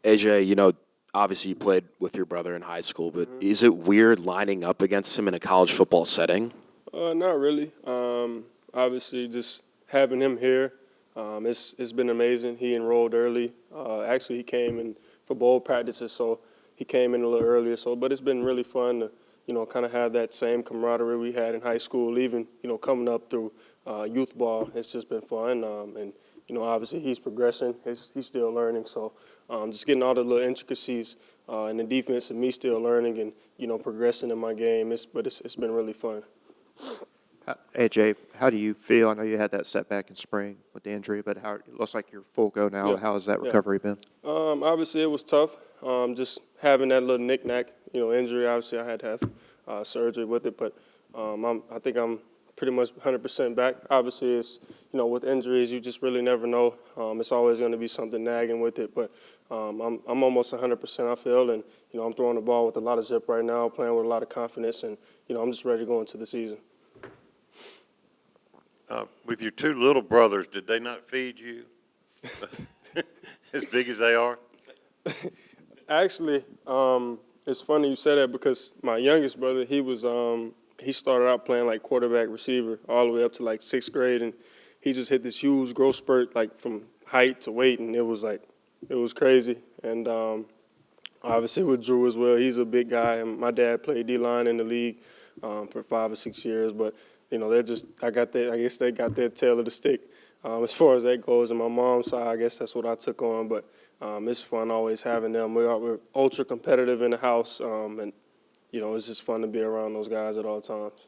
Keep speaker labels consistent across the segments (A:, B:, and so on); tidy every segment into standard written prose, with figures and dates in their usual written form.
A: AJ, obviously you played with your brother in high school, but is it weird lining up against him in a college football setting?
B: Not really. Obviously, just having him here, it's been amazing. He enrolled early. Actually, he came in for bowl practices, so he came in a little earlier. But it's been really fun to, kind of have that same camaraderie we had in high school. Even, coming up through youth ball, it's just been fun. And obviously he's progressing. He's still learning. So just getting all the little intricacies in the defense and me still learning and, progressing in my game. It's been really fun.
C: AJ, how do you feel? I know you had that setback in spring with the injury, but it looks like you're full go now.
B: Yeah.
C: How has that recovery been?
B: Obviously, it was tough. Just having that little knick-knack, injury. Obviously, I had to have surgery with it, but I think I'm pretty much 100% back. Obviously, it's with injuries, you just really never know. It's always going to be something nagging with it, but I'm almost 100%. I feel, and I'm throwing the ball with a lot of zip right now, playing with a lot of confidence, and I'm just ready to go into the season.
D: With your two little brothers, did they not feed you as big as they are?
B: Actually, it's funny you say that because my youngest brother, he started out playing like quarterback receiver all the way up to like 6th grade, and he just hit this huge growth spurt like from height to weight, and it was crazy. And obviously with Drew as well, he's a big guy, and my dad played D-line in the league for 5 or 6 years, but I guess they got their tail of the stick as far as that goes. And my mom's side, I guess that's what I took on. But it's fun always having them. We're ultra competitive in the house, and it's just fun to be around those guys at all times.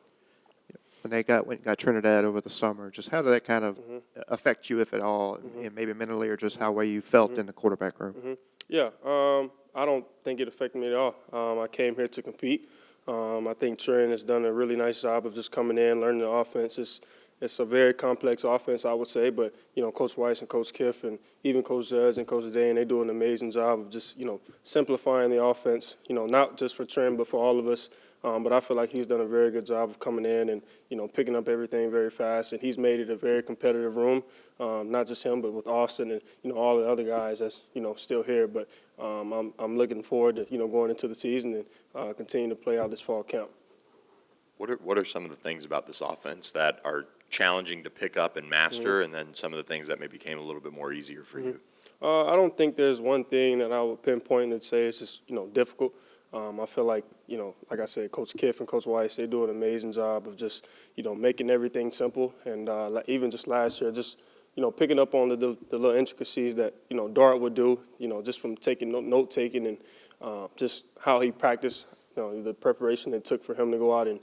C: When they went and got Trinidad over the summer, just how did that kind of affect you, if at all, and maybe mentally, or just how way you felt in the quarterback room?
B: Yeah, I don't think it affected me at all. I came here to compete. I think Trent has done a really nice job of just coming in, learning the offense. It's a very complex offense, I would say, but, Coach Weiss and Coach Kiff and even Coach Judge and Coach Dane, they do an amazing job of just, simplifying the offense, not just for Trent but for all of us. But I feel like he's done a very good job of coming in and, picking up everything very fast. And he's made it a very competitive room, not just him, but with Austin and, all the other guys that's, still here. But I'm looking forward to, going into the season and continuing to play out this fall camp.
E: What are some of the things about this offense that are challenging to pick up and master, and then some of the things that maybe became a little bit more easier for you?
B: I don't think there's one thing that I would pinpoint and say it's just, difficult. I feel like, like I said, Coach Kiff and Coach Weiss, they do an amazing job of just, making everything simple. And even just last year, just, picking up on the little intricacies that, Dart would do, just from note-taking and just how he practiced, the preparation it took for him to go out and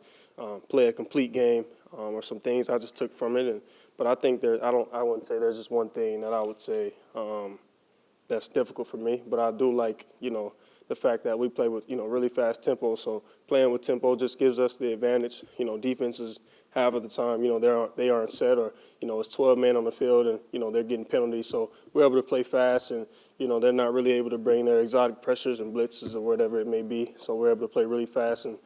B: play a complete game or some things I just took from it. But I think I wouldn't say there's just one thing that I would say that's difficult for me. But I do like, the fact that we play with, really fast tempo. So playing with tempo just gives us the advantage. Defenses half of the time, they aren't set, or, it's 12 men on the field and, they're getting penalties. So we're able to play fast and, they're not really able to bring their exotic pressures and blitzes or whatever it may be. So we're able to play really fast and,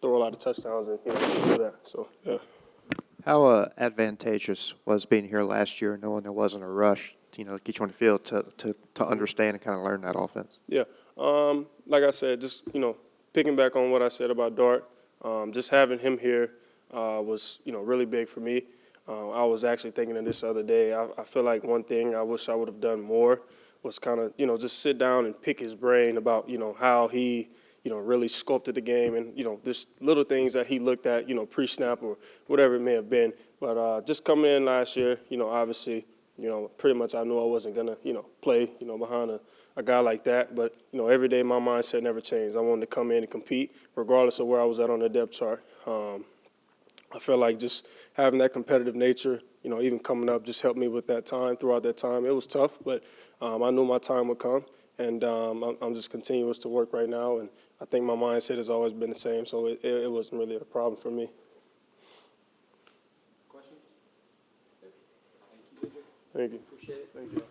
B: throw a lot of touchdowns and, do that. So, yeah.
C: How advantageous was being here last year, knowing there wasn't a rush, get you on the field to understand and kind of learn that offense?
B: Yeah. Like I said, just, picking back on what I said about Dart, just having him here was, really big for me. I was actually thinking of this the other day. I feel like one thing I wish I would have done more was kind of, just sit down and pick his brain about, how he, really sculpted the game and, just little things that he looked at, pre-snap or whatever it may have been. But just coming in last year, obviously, pretty much I knew I wasn't going to, play, behind a guy like that. But, every day my mindset never changed. I wanted to come in and compete regardless of where I was at on the depth chart. I feel like just having that competitive nature, even coming up just helped me with that time. Throughout that time, it was tough, but I knew my time would come. And I'm just continuous to work right now. And I think my mindset has always been the same, so it wasn't really a problem for me.
F: Questions? Thank you.
B: Thank you.
F: Appreciate it.
B: Thank you.